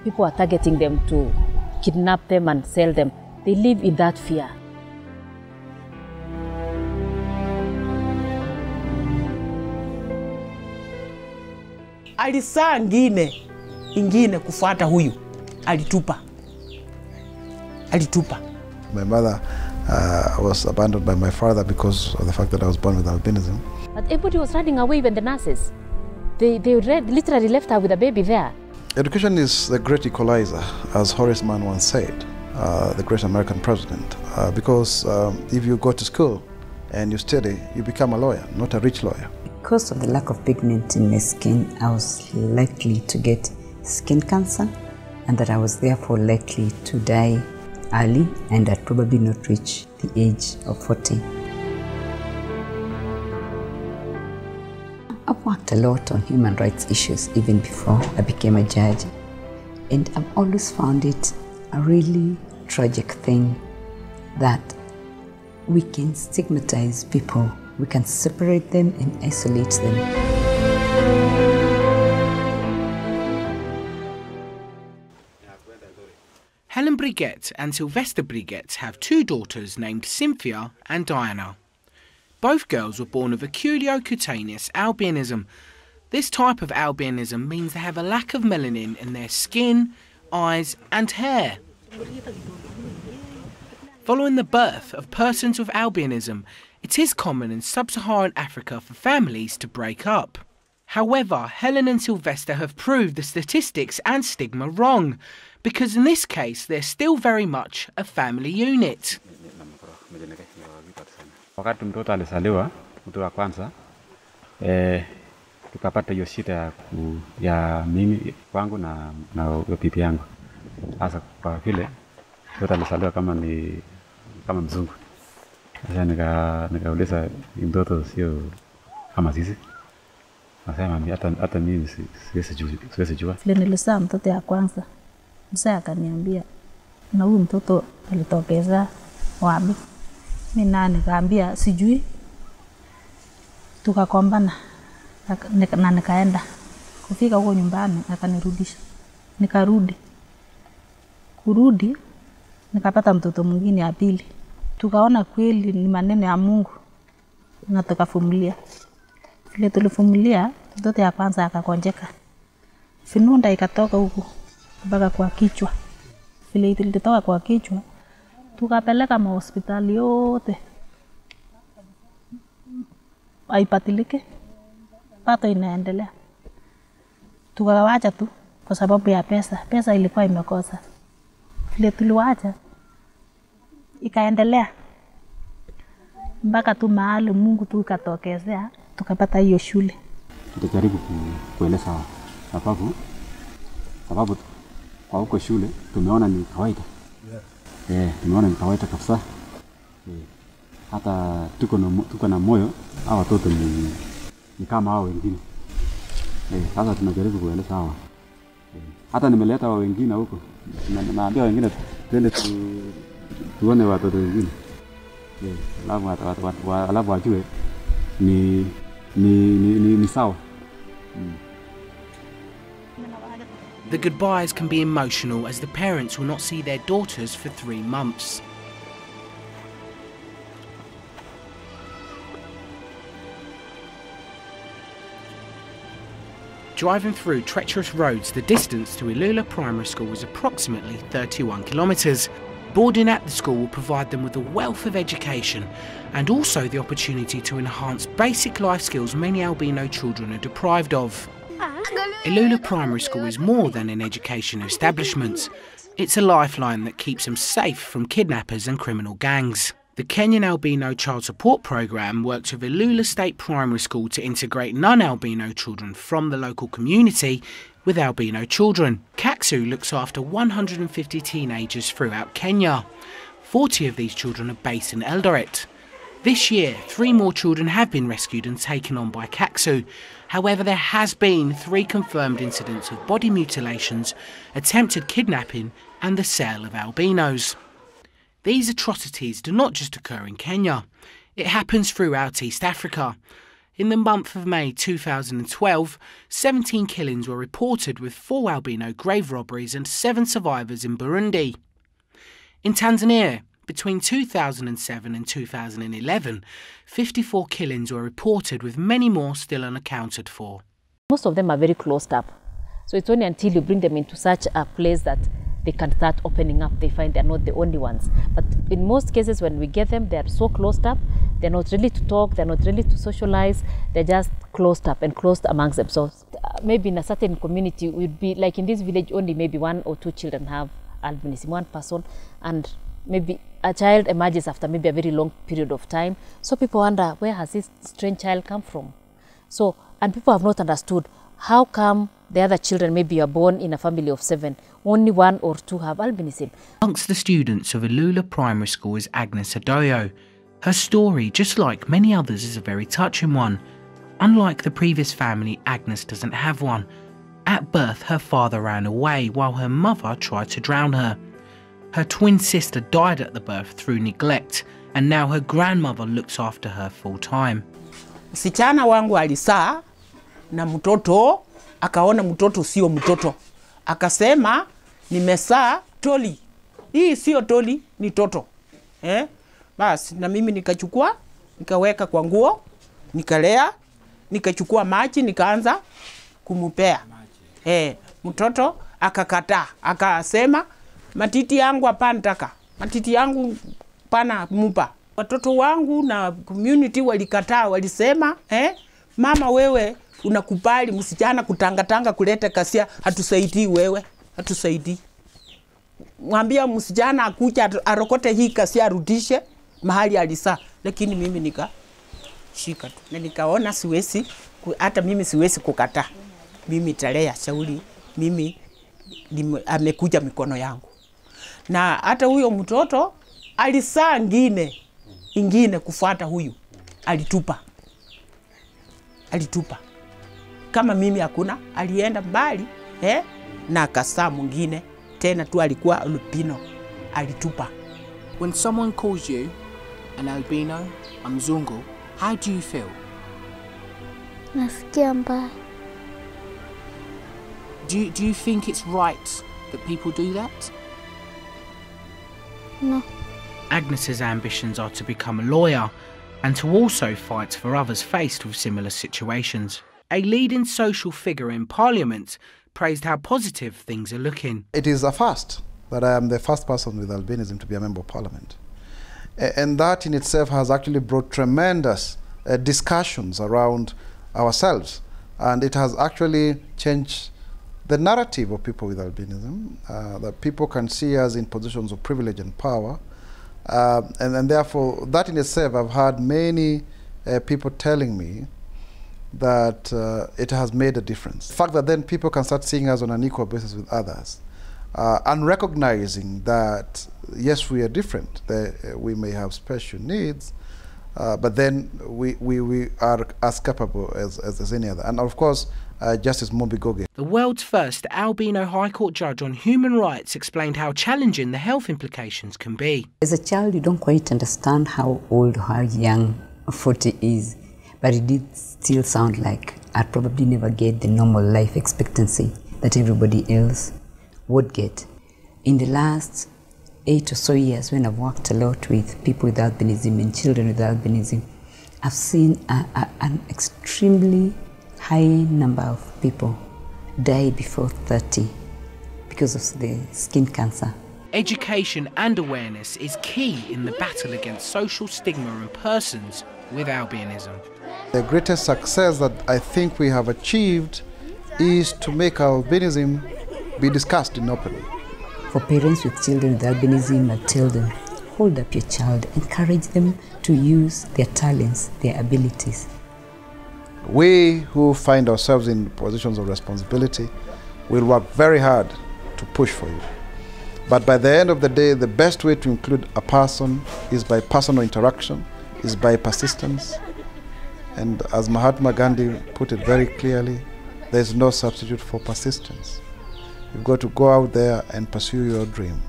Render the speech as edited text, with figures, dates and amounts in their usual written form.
People are targeting them to kidnap them and sell them. They live in that fear. Alisaa ingine kufuata huyu. Alitupa. My mother was abandoned by my father because of the fact that I was born with albinism. But everybody was running away, even the nurses. They literally left her with a baby there. Education is the great equalizer, as Horace Mann once said, the great American president. Because if you go to school and you study, you become a lawyer, not a rich lawyer. Because of the lack of pigment in my skin, I was likely to get skin cancer, and that I was therefore likely to die early and I'd probably not reach the age of 40. I've worked a lot on human rights issues even before I became a judge, and I've always found it a really tragic thing that we can stigmatize people, we can separate them and isolate them. Helen Brigette and Sylvester Brigette have two daughters named Cynthia and Diana. Both girls were born with oculocutaneous albinism. This type of albinism means they have a lack of melanin in their skin, eyes and hair. Following the birth of persons with albinism, it is common in sub-Saharan Africa for families to break up. However, Helen and Sylvester have proved the statistics and stigma wrong, because in this case they're still very much a family unit. Wakati mtoto alizaliwa, mtoto wa kwanza, tukapata hiyo shida ya mimi kwangu na bibi yangu. Hasa kwa vile mtoto alizaliwa kama mzungu. Sasa nikauliza mtoto sio kama sisi. Nasema hata mimi siwezi jua. Vile nilizaa mtoto ya kwanza, mzee akaniambia, na huyu mtoto alitokeza wapi? Mimi nikaambia sijui. Tukakombana na nikaenda. Kufika huko nyumbani akanirudisha. Nikarudi. Kurudi nikapata mtoto mwingine ya pili. Tukaona kweli ni maneno ya Mungu na tukavumilia. Vile tulivumilia, mtoto ya kwanza akakonjeka. Finunda ikatoka huko mpaka kwa kichwa. Vile ilitoka kwa kichwa, tukapeleka hospitali yote. Haipatilike. Pato inaendelea. Tukawacha tu kwa sababu ya pesa. Pesa ilikuwa imekosa. Vile tuliwacha ikaendelea. Mpaka tu mahali Mungu tu ikatokezea, tukapata hiyo shule. Tutajaribu kueleza sababu kwa huko shule tumeona ni kawaida. Tumeona ni kawaida kabisa. Hata tuko na moyo hawa watoto ni kama hao wengine. Sasa tunajaribu kueleza hawa. Hata nimeleta hao wengine huko. Naambia wengine twende tuone watoto wengine. Alafu wajue ni sawa. The goodbyes can be emotional as the parents will not see their daughters for 3 months. Driving through treacherous roads, the distance to Ilula Primary School is approximately 31 kilometres. Boarding at the school will provide them with a wealth of education and also the opportunity to enhance basic life skills many albino children are deprived of. Ilula Primary School is more than an education establishment. It's a lifeline that keeps them safe from kidnappers and criminal gangs. The Kenyan Albino Child Support Programme works with Ilula State Primary School to integrate non-albino children from the local community with albino children. CACSU looks after 150 teenagers throughout Kenya. 40 of these children are based in Eldoret. This year, 3 more children have been rescued and taken on by CACSU. However, there has been 3 confirmed incidents of body mutilations, attempted kidnapping and the sale of albinos. These atrocities do not just occur in Kenya. It happens throughout East Africa. In the month of May 2012, 17 killings were reported with 4 albino grave robberies and 7 survivors in Burundi. In Tanzania, between 2007 and 2011, 54 killings were reported with many more still unaccounted for. Most of them are very closed up. So it's only until you bring them into such a place that they can start opening up, they find they're not the only ones. But in most cases, when we get them, they're so closed up, they're not ready to talk, they're not ready to socialize, they're just closed up and closed amongst themselves. Maybe in a certain community, it would be like in this village, only maybe 1 or 2 children have albinism, 1 person, and maybe a child emerges after maybe a very long period of time. So people wonder, where has this strange child come from? So, and people have not understood, how come the other children, maybe are born in a family of 7, only 1 or 2 have albinism? Amongst the students of Ilula Primary School is Agnes Adoyo. Her story, just like many others, is a very touching one. Unlike the previous family, Agnes doesn't have one. At birth, her father ran away while her mother tried to drown her. Her twin sister died at the birth through neglect, and now her grandmother looks after her full time. Msichana wangu alisaa na mtoto, akaona mtoto sio mtoto. Akasema nimesaa toli. Hii sio toli, ni toto. Basi na mimi nikachukua, nikaweka kwa nguo, nikalea, nikachukua maji, nikaanza kumupea. Mtoto akakataa, akasema matiti yangu hapana taka. Matiti yangu pana mupa. Watoto wangu na community walikataa, walisema, mama wewe unakubali msichana kutangatanga kuleta kasia, hatusaidii wewe, hatusaidii. Mwambia msichana akuja arokote hii kasia arudishe mahali alisaa. Lakini mimi nikashika tu. Na nikaona siwezi, hata mimi siwezi kukataa. Mimi talea shauri, mimi amekuja mikono yangu. Na hata huyo mtoto alisaa ingine kufuata huyu, alitupa. Kama mimi hakuna, alienda mbali, na akasaa mwingine, tena tu alikuwa albino, alitupa. When someone calls you an albino, a mzungu, how do you feel? Nasikia mbaya. Do you think it's right that people do that? No. Agnes's ambitions are to become a lawyer and to also fight for others faced with similar situations. A leading social figure in Parliament praised how positive things are looking. It is a first that I am the first person with albinism to be a member of Parliament. And that in itself has actually brought tremendous discussions around ourselves. And it has actually changed the narrative of people with albinism, that people can see us in positions of privilege and power. And therefore, that in itself, I've had many people telling me that it has made a difference. The fact that then people can start seeing us on an equal basis with others, and recognizing that, yes, we are different, we may have special needs, but then we are as capable as any other. And of course, Justice Mumbi Ngugi. The world's first albino High Court judge on human rights explained how challenging the health implications can be. As a child, you don't quite understand how old or how young 40 is, but it did still sound like I'd probably never get the normal life expectancy that everybody else would get. In the last 8 or so years, when I've worked a lot with people with albinism and children with albinism, I've seen an extremely high number of people die before 30 because of the skin cancer. Education and awareness is key in the battle against social stigma in persons with albinism. The greatest success that I think we have achieved is to make albinism be discussed in open. For parents with children with albinism, I tell them, hold up your child, encourage them to use their talents, their abilities. We who find ourselves in positions of responsibility will work very hard to push for you. But by the end of the day, the best way to include a person is by personal interaction, is by persistence. And as Mahatma Gandhi put it very clearly, there is no substitute for persistence. You've got to go out there and pursue your dream.